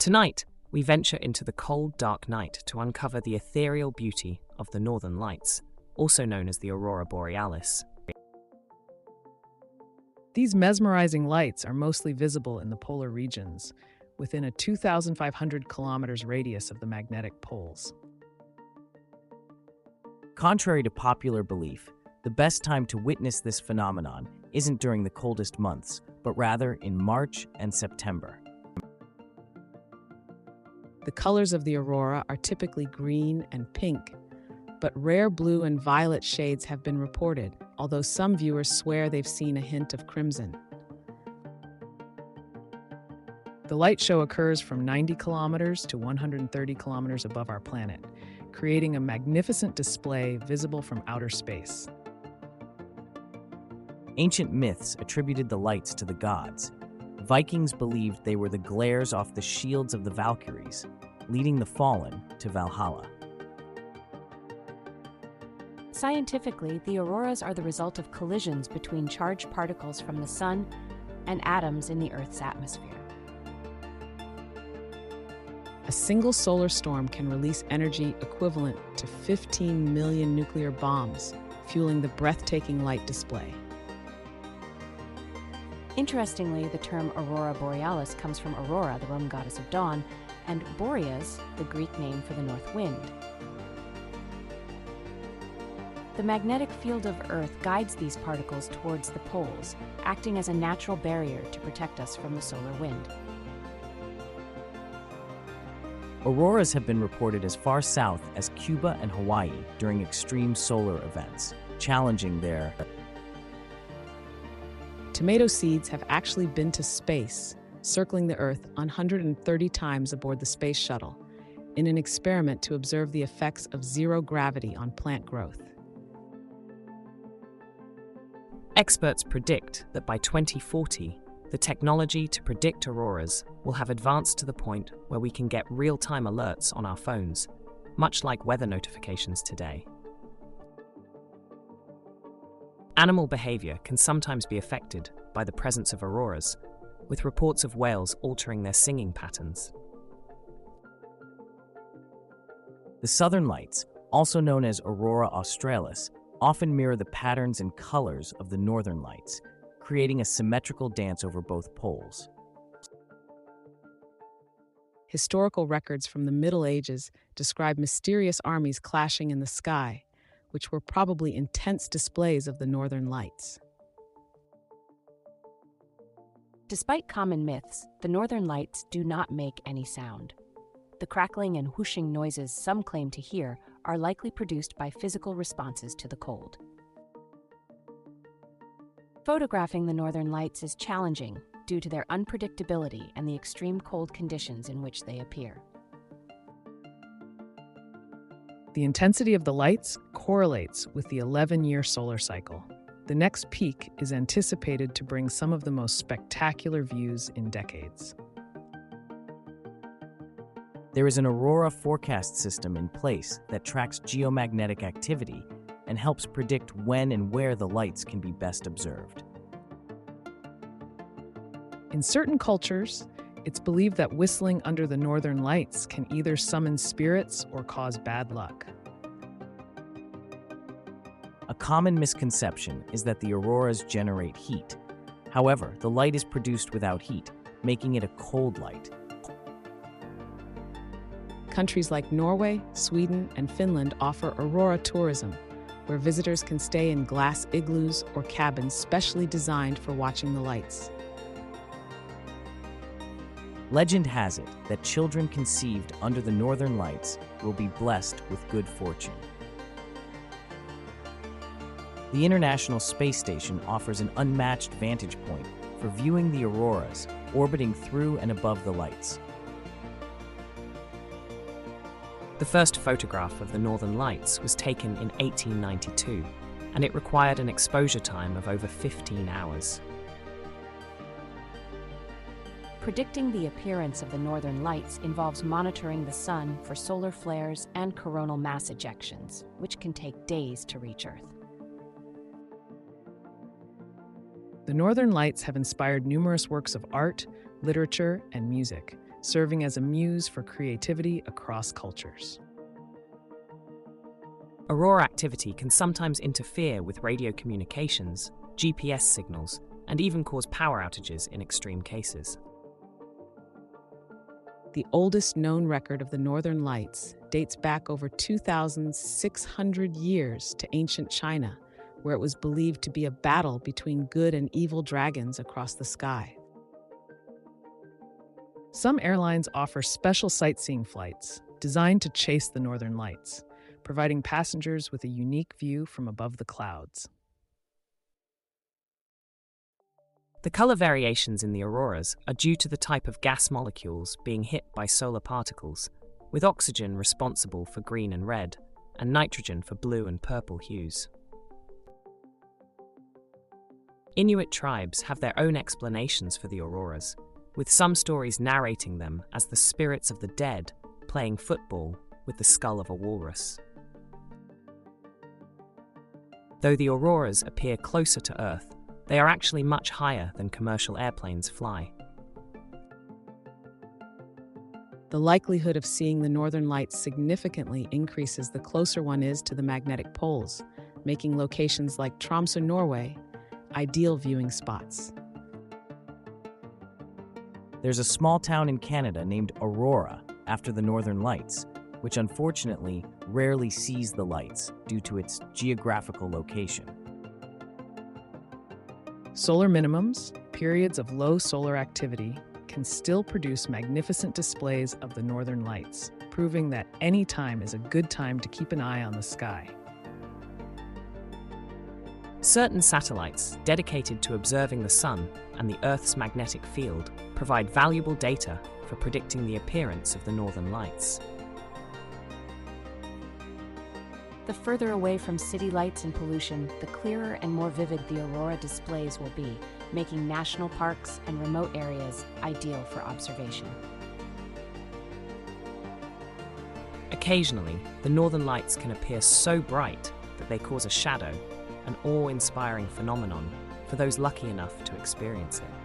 Tonight, we venture into the cold, dark night to uncover the ethereal beauty of the Northern Lights, also known as the Aurora Borealis. These mesmerizing lights are mostly visible in the polar regions, within a 2,500 kilometers radius of the magnetic poles. Contrary to popular belief, the best time to witness this phenomenon isn't during the coldest months, but rather in March and September. The colors of the aurora are typically green and pink, but rare blue and violet shades have been reported, although some viewers swear they've seen a hint of crimson. The light show occurs from 90 kilometers to 130 kilometers above our planet, creating a magnificent display visible from outer space. Ancient myths attributed the lights to the gods. Vikings believed they were the glares off the shields of the Valkyries, leading the fallen to Valhalla. Scientifically, the auroras are the result of collisions between charged particles from the sun and atoms in the Earth's atmosphere. A single solar storm can release energy equivalent to 15 million nuclear bombs, fueling the breathtaking light display. Interestingly, the term Aurora Borealis comes from Aurora, the Roman goddess of dawn, and Boreas, the Greek name for the north wind. The magnetic field of Earth guides these particles towards the poles, acting as a natural barrier to protect us from the solar wind. Auroras have been reported as far south as Cuba and Hawaii during extreme solar events, challenging their... Tomato seeds have actually been to space, circling the Earth 130 times aboard the space shuttle, in an experiment to observe the effects of zero gravity on plant growth. Experts predict that by 2040, the technology to predict auroras will have advanced to the point where we can get real-time alerts on our phones, much like weather notifications today. Animal behavior can sometimes be affected by the presence of auroras, with reports of whales altering their singing patterns. The southern lights, also known as Aurora Australis, often mirror the patterns and colors of the northern lights, creating a symmetrical dance over both poles. Historical records from the Middle Ages describe mysterious armies clashing in the sky, which were probably intense displays of the northern lights. Despite common myths, the northern lights do not make any sound. The crackling and whooshing noises some claim to hear are likely produced by physical responses to the cold. Photographing the northern lights is challenging due to their unpredictability and the extreme cold conditions in which they appear. The intensity of the lights correlates with the 11-year solar cycle. The next peak is anticipated to bring some of the most spectacular views in decades. There is an aurora forecast system in place that tracks geomagnetic activity and helps predict when and where the lights can be best observed. In certain cultures, it's believed that whistling under the northern lights can either summon spirits or cause bad luck. A common misconception is that the auroras generate heat. However, the light is produced without heat, making it a cold light. Countries like Norway, Sweden, and Finland offer aurora tourism, where visitors can stay in glass igloos or cabins specially designed for watching the lights. Legend has it that children conceived under the northern lights will be blessed with good fortune. The International Space Station offers an unmatched vantage point for viewing the auroras orbiting through and above the lights. The first photograph of the Northern Lights was taken in 1892, and it required an exposure time of over 15 hours. Predicting the appearance of the northern lights involves monitoring the sun for solar flares and coronal mass ejections, which can take days to reach Earth. The northern lights have inspired numerous works of art, literature, and music, serving as a muse for creativity across cultures. Aurora activity can sometimes interfere with radio communications, GPS signals, and even cause power outages in extreme cases. The oldest known record of the Northern Lights dates back over 2,600 years to ancient China, where it was believed to be a battle between good and evil dragons across the sky. Some airlines offer special sightseeing flights designed to chase the Northern Lights, providing passengers with a unique view from above the clouds. The color variations in the auroras are due to the type of gas molecules being hit by solar particles, with oxygen responsible for green and red, and nitrogen for blue and purple hues. Inuit tribes have their own explanations for the auroras, with some stories narrating them as the spirits of the dead playing football with the skull of a walrus. Though the auroras appear closer to Earth, they are actually much higher than commercial airplanes fly. The likelihood of seeing the Northern Lights significantly increases the closer one is to the magnetic poles, making locations like Tromsø, Norway, ideal viewing spots. There's a small town in Canada named Aurora after the Northern Lights, which unfortunately rarely sees the lights due to its geographical location. Solar minimums, periods of low solar activity, can still produce magnificent displays of the Northern Lights, proving that any time is a good time to keep an eye on the sky. Certain satellites dedicated to observing the Sun and the Earth's magnetic field provide valuable data for predicting the appearance of the Northern Lights. The further away from city lights and pollution, the clearer and more vivid the aurora displays will be, making national parks and remote areas ideal for observation. Occasionally, the Northern Lights can appear so bright that they cause a shadow, an awe-inspiring phenomenon for those lucky enough to experience it.